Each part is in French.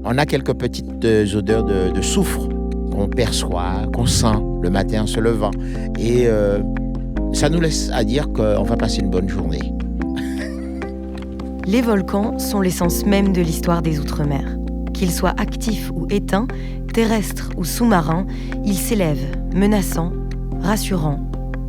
On a quelques petites odeurs de soufre qu'on perçoit, qu'on sent le matin en se levant. Et ça nous laisse à dire qu'on va passer une bonne journée. Les volcans sont l'essence même de l'histoire des Outre-mer. Qu'ils soient actifs ou éteints, terrestres ou sous-marins, ils s'élèvent, menaçants, rassurants,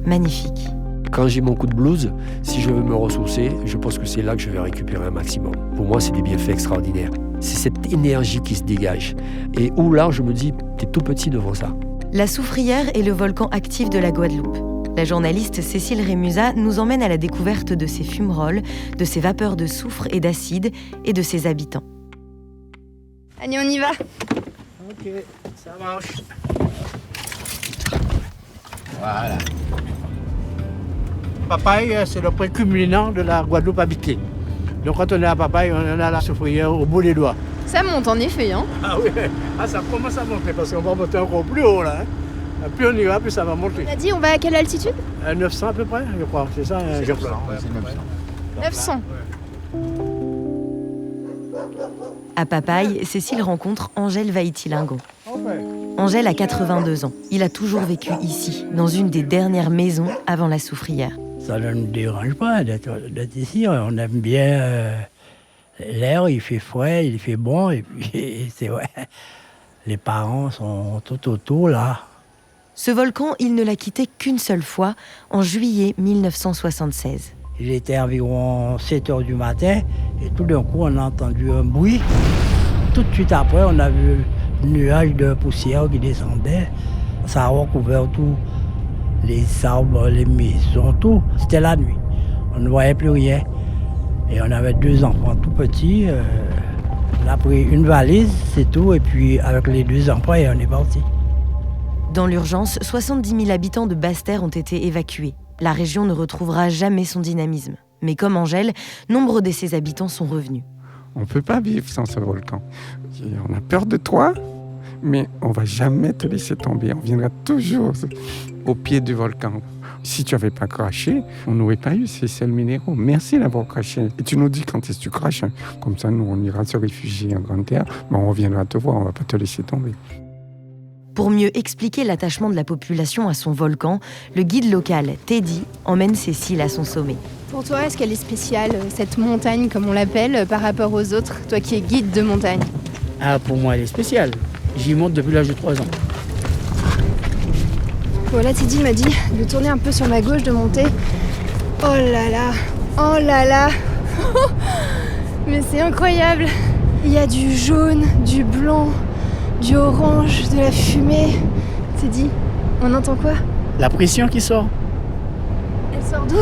magnifiques. Quand j'ai mon coup de blues, si je veux me ressourcer, je pense que c'est là que je vais récupérer un maximum. Pour moi, c'est des bienfaits extraordinaires. C'est cette énergie qui se dégage. Et où là, je me dis, t'es tout petit devant ça. La Soufrière est le volcan actif de la Guadeloupe. La journaliste Cécile Rémusat nous emmène à la découverte de ses fumerolles, de ses vapeurs de soufre et d'acide et de ses habitants. Allez, on y va. Ok, ça marche. Voilà. Papaye, c'est le point culminant de la Guadeloupe habitée. Donc quand on est à Papaye, on a la Soufrière au bout des doigts. Ça monte en effet, hein. Ah oui, ça commence à monter parce qu'on va monter encore plus haut là. Plus on ira, plus ça va monter. On a dit, on va à quelle altitude? 900 à peu près, je crois. C'est ça, je crois. 900. À Papaye, Cécile rencontre Angèle Vaïti-Lingot. Angèle a 82 ans. Il a toujours vécu ici, dans une des dernières maisons avant la Soufrière. Ça ne nous dérange pas d'être ici. On aime bien l'air, il fait frais, il fait bon. Et puis, c'est vrai, les parents sont tout autour là. Ce volcan, il ne l'a quitté qu'une seule fois, en juillet 1976. Il était environ 7 h du matin et tout d'un coup, on a entendu un bruit. Tout de suite après, on a vu un nuage de poussière qui descendait. Ça a recouvert tout, les arbres, les maisons, tout. C'était la nuit. On ne voyait plus rien. Et on avait 2 enfants tout petits. On a pris une valise, c'est tout. Et puis, avec les 2 enfants, on est parti. Dans l'urgence, 70 000 habitants de Basse-Terre ont été évacués. La région ne retrouvera jamais son dynamisme. Mais comme Angèle, nombre de ses habitants sont revenus. On ne peut pas vivre sans ce volcan. On a peur de toi, mais on ne va jamais te laisser tomber. On viendra toujours au pied du volcan. Si tu n'avais pas craché, on n'aurait pas eu ces sels minéraux. Merci d'avoir craché. Et tu nous dis quand est-ce que tu craches. Comme ça, nous, on ira se réfugier en grande terre. Mais on reviendra te voir, on ne va pas te laisser tomber. Pour mieux expliquer l'attachement de la population à son volcan, le guide local, Teddy, emmène Cécile à son sommet. Pour toi, est-ce qu'elle est spéciale, cette montagne, comme on l'appelle, par rapport aux autres, toi qui es guide de montagne? Ah, pour moi, elle est spéciale. J'y monte depuis l'âge de 3 ans. Voilà, Teddy m'a dit de tourner un peu sur ma gauche, de monter. Oh là là, oh là là. Mais c'est incroyable. Il y a du jaune, du blanc, du orange, de la fumée. Teddy, on entend quoi? La pression qui sort. Elle sort d'où?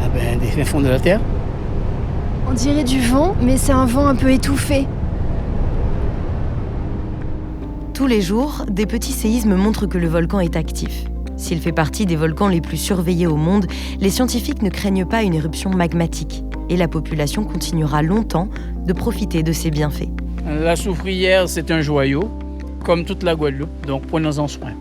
Ah ben, des fins fonds de la terre. On dirait du vent, mais c'est un vent un peu étouffé. Tous les jours, des petits séismes montrent que le volcan est actif. S'il fait partie des volcans les plus surveillés au monde, les scientifiques ne craignent pas une éruption magmatique. Et la population continuera longtemps de profiter de ses bienfaits. La Soufrière, c'est un joyau, comme toute la Guadeloupe, donc prenons-en soin.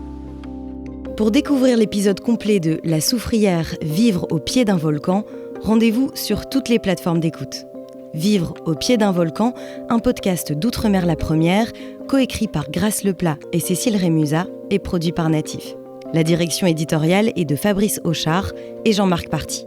Pour découvrir l'épisode complet de La Soufrière, vivre au pied d'un volcan, rendez-vous sur toutes les plateformes d'écoute. Vivre au pied d'un volcan, un podcast d'Outre-mer la Première, coécrit par Grace Leplat et Cécile Rémusat et produit par Natif. La direction éditoriale est de Fabrice Auchard et Jean-Marc Party.